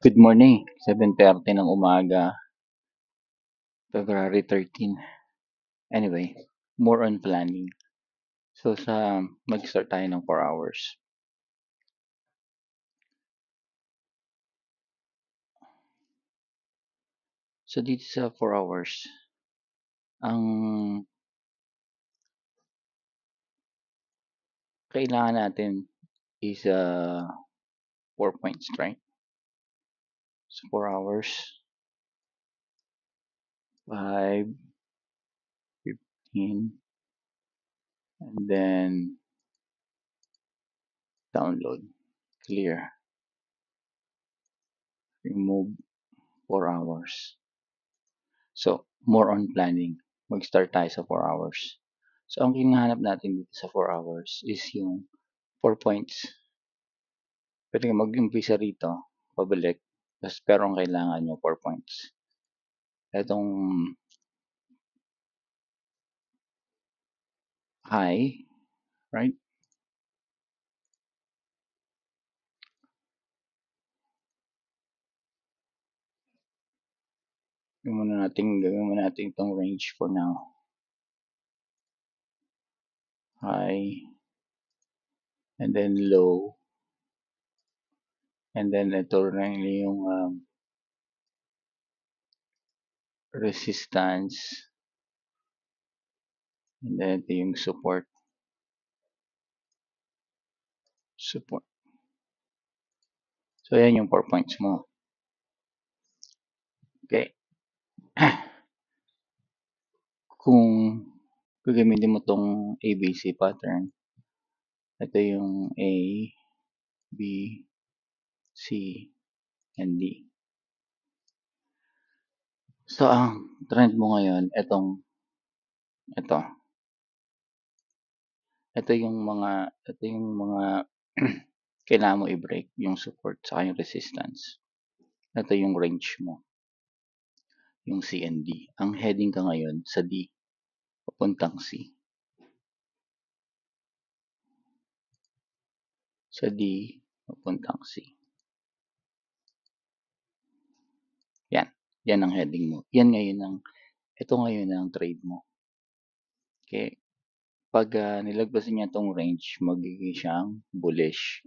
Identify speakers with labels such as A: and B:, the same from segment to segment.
A: Good morning, 7:30 ng umaga, February 13. Anyway, more on planning. So mag-start tayo ng 4 hours. So dito sa 4 hours, ang kailangan natin is 4 points, right? So 4 hours, 5, 15, and then download, clear, remove 4 hours. So, more on planning. Mag-start tayo sa 4 hours. So, ang hinahanap natin dito sa 4 hours is yung 4 points. Pwede ka mag-umpisa rito, pabalik, pero ang kailangan nyo 4 points. Itong high, right? Gawin muna natin itong range for now. High, and then low, and then ito rin yung resistance, and then ito yung support. So, yan yung 4 points mo. Okay. Kung gagamitin mo tong ABC pattern, ito yung A, B, C, and D. So, ang trend mo ngayon, ito. Ito yung mga kailangan mo i-break, yung support sa yung resistance. Ito yung range mo, yung C and D. Ang heading ka ngayon sa D, papuntang C. Sa D, papuntang C. Yan ang heading mo. Ito ngayon ang trade mo. Okay. Pag nilagpasan niya tong range, magiging siyang bullish.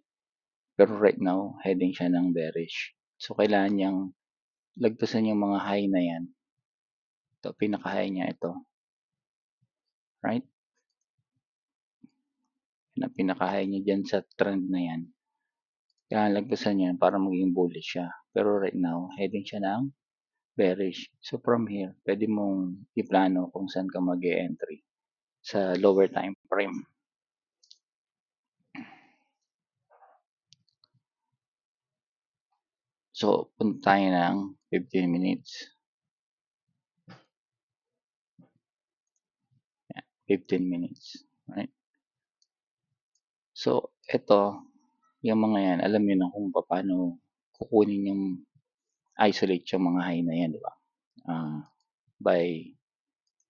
A: Pero right now, heading siya ng bearish. So, kailangan niyang lagpasan yung mga high na yan. Ito, pinaka-high niya ito. Right? Yan ang pinaka-high niya dyan sa trend na yan. Kailangan lagpasan niya para maging bullish siya. Pero right now, heading siya ng bearish. So, from here, pwede mong iplano kung saan ka mag-e-entry sa lower time frame. So, punta tayo ng 15 minutes. 15 minutes. Right? So, ito, yung mga yan, alam niyo na kung paano kukunin yung isolate yung mga high na yan, di ba? By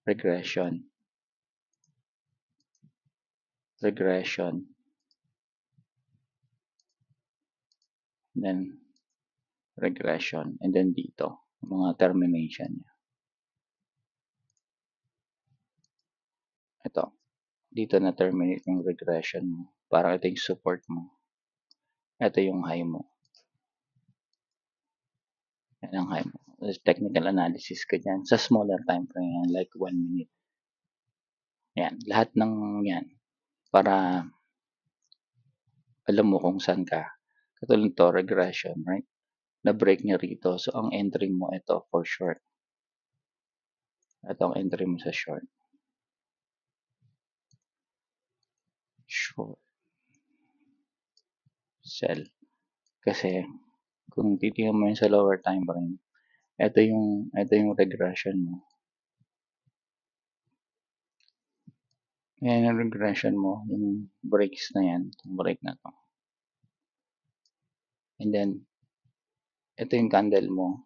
A: regression. Then, regression. And then dito, mga termination niya. Ito. Dito na terminate yung regression mo. Parang ito yung support mo. Ito yung high mo. Yan ang high mo. There's technical analysis ka dyan. Sa smaller time frame yan, like 1 minute. Yan. Lahat ng yan. Para alam mo kung saan ka. Katulad to, regression, right? Na-break niya rito. So, ang entry mo ito for short. Ito ang entry mo sa short. Short. Sell. Kasi, kung titingnan mo yun sa lower time frame, ito yung regression mo. Yan yung regression mo, yung breaks na yan, yung break na to. And then, ito yung candle mo.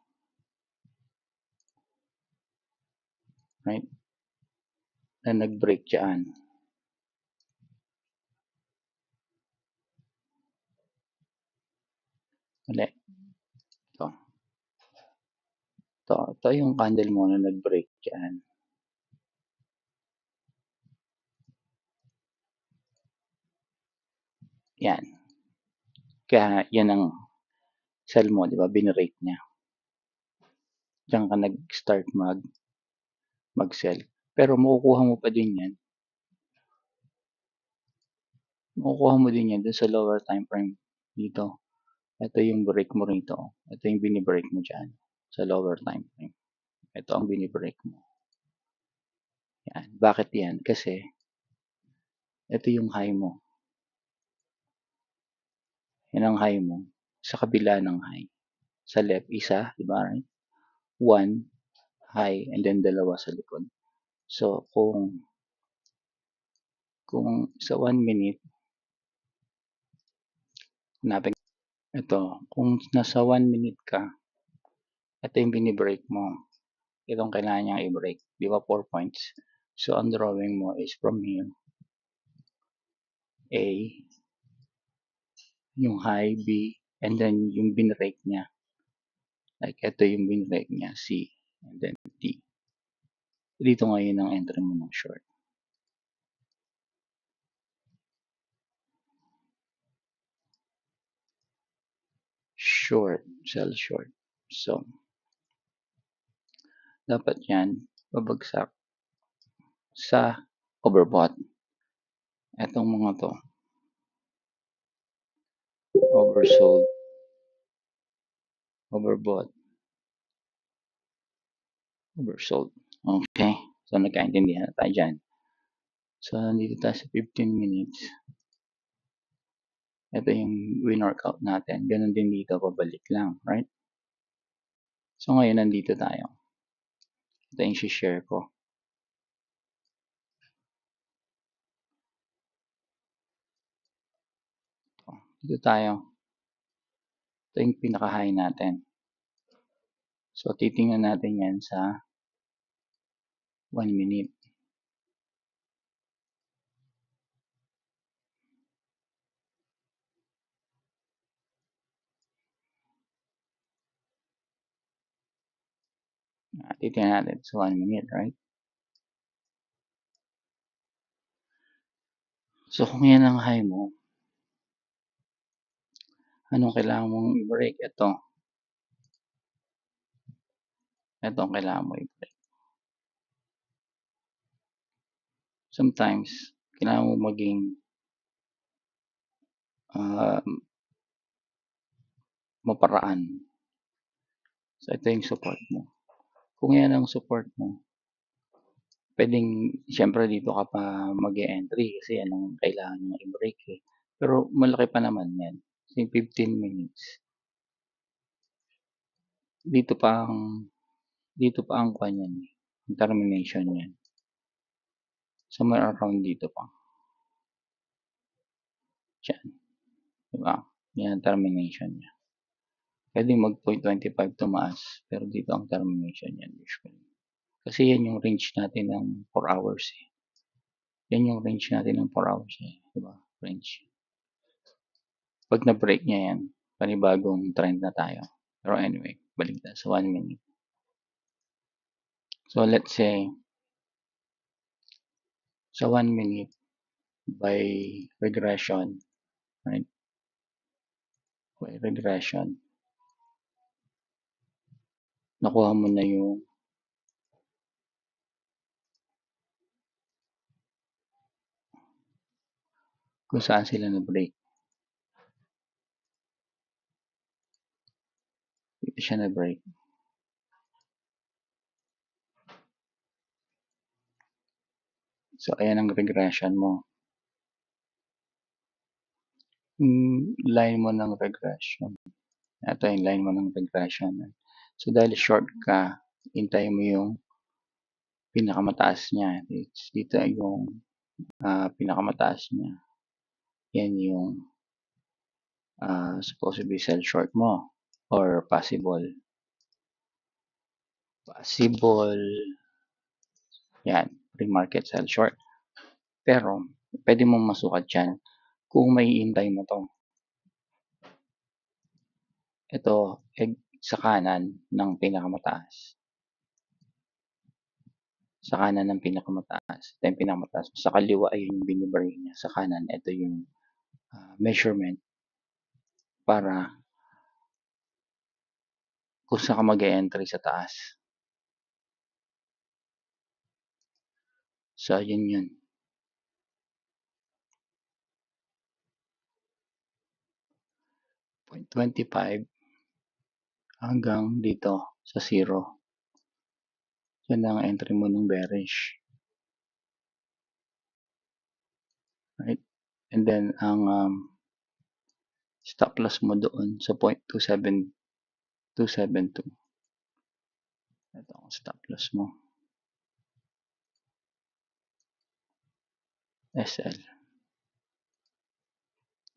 A: Right? Na nag-break dyan. Uli. Ito. Ito yung candle mo na nag-break diyan. Yan. Kaya yan ang sell mo, di ba? Binrake niya. Diyan ka nag-start mag-sell. Pero makukuha mo pa din yan. Makukuha mo din yan dun sa lower time frame dito. Ito yung break mo rito. Ito yung binibreak mo dyan sa lower time frame. Ito ang binibreak mo. Yan. Bakit yan? Kasi ito yung high mo. Yan ang high mo. Sa kabila ng high. Sa left, isa, di ba? Right? One, high, and then dalawa sa likod. So, kung sa 1 minute, hanapin ito, kung nasa 1 minute ka, ito yung binibreak mo. Itong kailangan niyang i-break. Di ba 4 points? So, ang drawing mo is from here. A, yung high, B, and then yung binrake niya. Like, ito yung binrake niya, C, and then D. Dito ngayon ang entry mo ng short. Short, sell short. So, dapat yan, babagsak sa overbought. Etong mga to, oversold, overbought, oversold. Okay, so nagkaintindihan na tayo dyan. So, nandito tayo sa 15 minutes. Ito yung win-workout natin. Ganun din dito, pabalik lang, right? So, ngayon nandito tayo. Ito yung share ko. Dito tayo. Ito yung pinaka-high natin. So, titingnan natin yan sa 1 minute. Titingnan natin sa 1 minute, right? So, kung yan ang high mo, anong kailangan mong i-break? Ito. Ito ang kailangan mo i-break. Sometimes, kailangan mo maging maparaan. So, ito yung support mo. Kung yan ang support mo, pwedeng, syempre dito ka pa mag-e-entry kasi yan ang kailangan nyo i-break eh. Pero malaki pa naman yan. Kasi 15 minutes. Dito pa ang kwan yan. Termination yan. Somewhere around dito pa. Diyan. Diba? Yan ang termination niya. Pwedeng mag 0.25 tumaas. Pero dito ang termination yan usually. Kasi yan yung range natin ng 4 hours eh. Yan yung range natin ng 4 hours eh. Diba? Range. Pag na-break niya yan, panibagong trend na tayo. Pero anyway, balik na sa 1 minute. So let's say, sa 1 minute, by regression, right? By regression, nakuha mo na yung kung saan sila na-break. Dito siya na-break. So, ayan ang regression mo. Line mo ng regression. Ito yung line mo ng regression. So, dahil short ka, hintay mo yung pinakamataas niya. Dito yung pinakamataas niya. Yan yung supposedly sell short mo or possible yan, pre-market sell short. Pero, pwede mong masukat yan kung may hintay mo to. Ito, sa kanan ng pinakamataas. Sa kanan ang pinakamataas. Ito yung pinakamataas. Sa kaliwa ay yung binibaril niya. Sa kanan, ito yung measurement para kung saan ka mag-e-entry sa taas. So, yun yun. .25 hanggang dito sa 0. Yan ang entry mo ng bearish. Right? And then, ang stop loss mo doon sa 0.272. Ito ang stop loss mo. SL.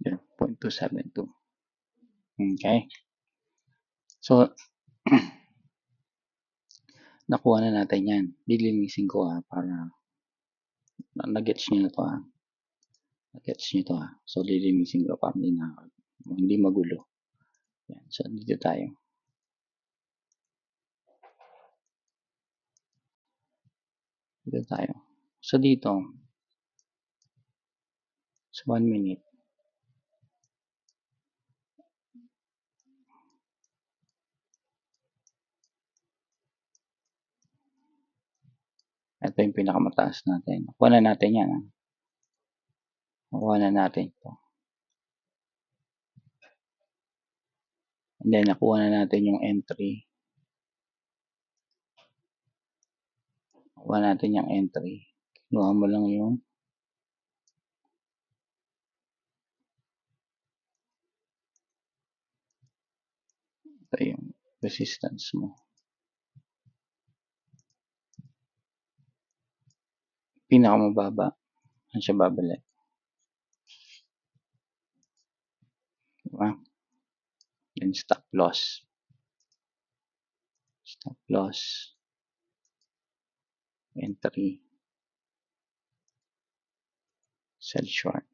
A: Yan, 0.272. Okay? So, nakuha na natin yan. Lilinisin ko para na-gets nyo na to na-gets nyo to So, lilinisin ko para hindi magulo. Yan. So, dito tayo. So, dito, sa 1 minute, ito yung pinakamataas natin. Nakuha na natin yan. Nakuha na natin ito. And then, nakuha na natin yung entry. Nakuha natin yung entry. Kinuha mo lang yung ito yung resistance mo. Pinakamababa. Saan siya babalik? Diba? Then stop loss. Stop loss. Entry. Sell short.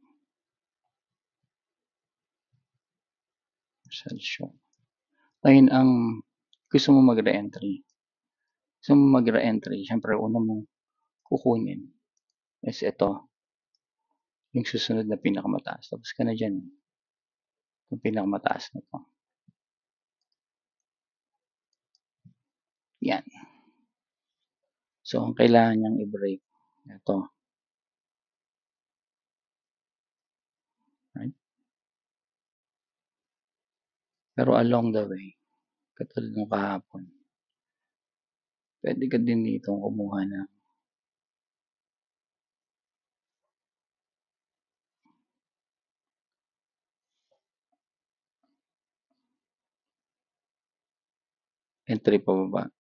A: Sell short. Ngayon, ang gusto mo mag-re-entry. Gusto mo mag-re-entry, syempre, una mong kukunin is ito. Yung susunod na pinakamataas. Tapos ka na dyan. Yung pinakamataas na to. Yan. So, ang kailangan niyang i-break. Ito. Right? Pero along the way, katulad ng kahapon, pwede ka din dito kumuha ng entry pababa.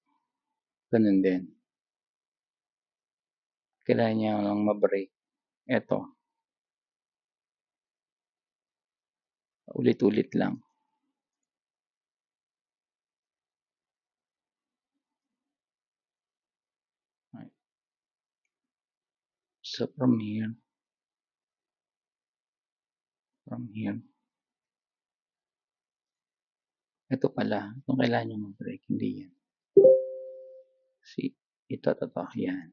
A: Ganun din. Kailangan niya lang ma-break. Ito. Ulit-ulit lang. Right. So, from here, ito pala. Itong kailangan niya mag-break. Hindi yan. See, ito, yan.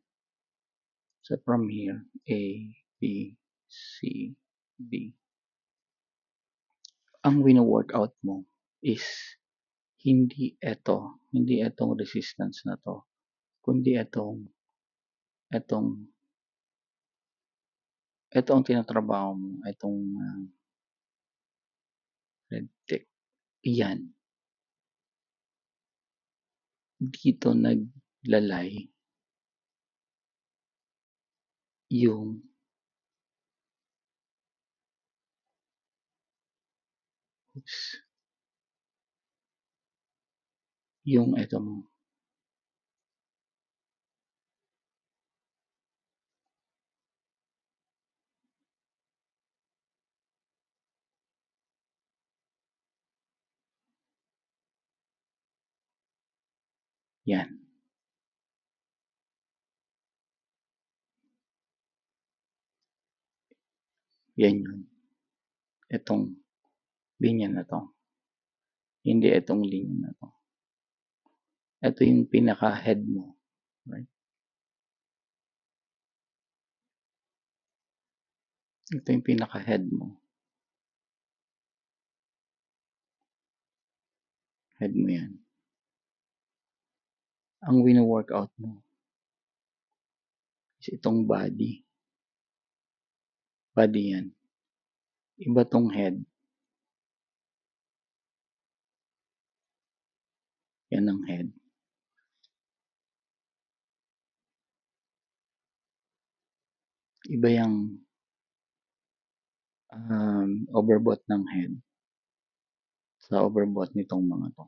A: So, from here, A, B, C, D. Ang wino-workout mo is hindi itong resistance na to, kundi ito ang tinatrabaho mo, itong red tick. Yan. Dito naglalay yung ito mo. Yan. Yan yun. Itong linya na to. Hindi itong linya na to. Ito yung pinaka-head mo. Right? Ito yung pinaka-head mo. Head mo yan. Ang wino-workout mo is itong body. Body yan. Iba tong head. Yan ang head. Iba yung overbought ng head sa overbought nitong mga to.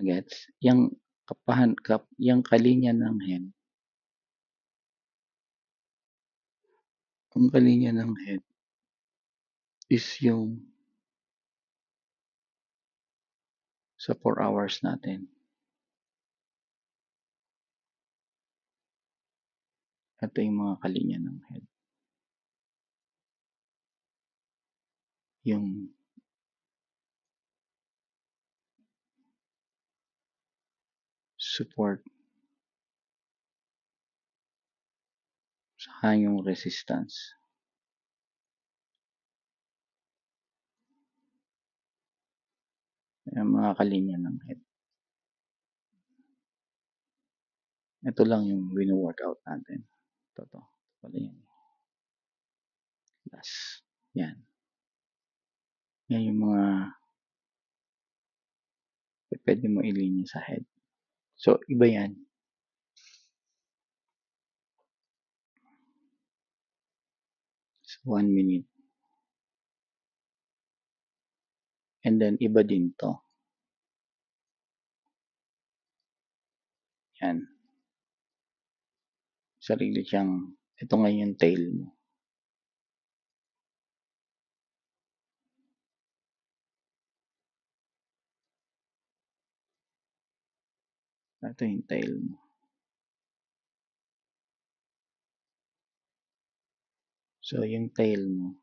A: Gets? Yung yung kalinya ng head. Ang kalinya ng head is yung sa 4 hours natin. Ito yung mga kalinya ng head. Yung support saka yung resistance. Yung mga kalinya ng head. Ito lang yung wino-workout natin. Ito pala yan. Last. Yan. Yan yung mga pwede mo ilinya sa head. So, iba yan. So, 1 minute. And then, iba din to. Yan. Sarili siyang, ito ngayon yung tail mo. Ito yung tail mo. So, yung tail mo,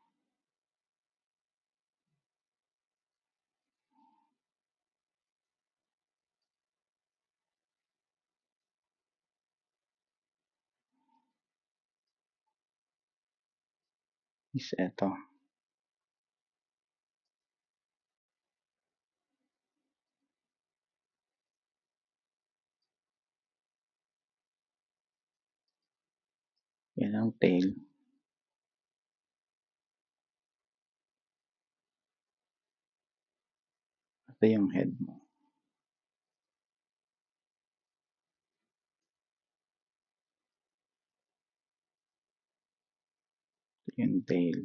A: is ito. Yan ang tail. Ito yung head mo. Ito yung tail.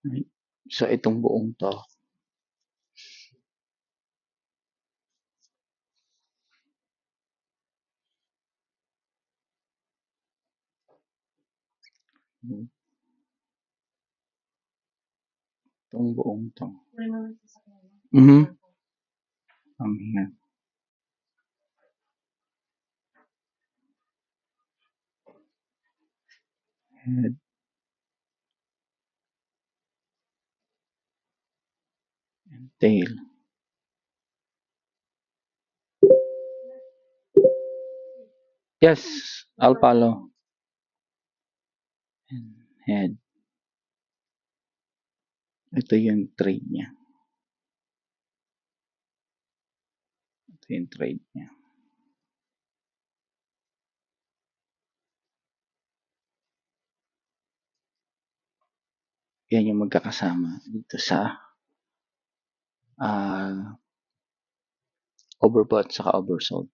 A: Right? So, itong buong to, itong buong to. Here. Head. And tail. Yes, I'll follow. And head. Ito yung trade niya. Ito yung trade niya. Yan yung magkakasama dito sa overbought saka oversold.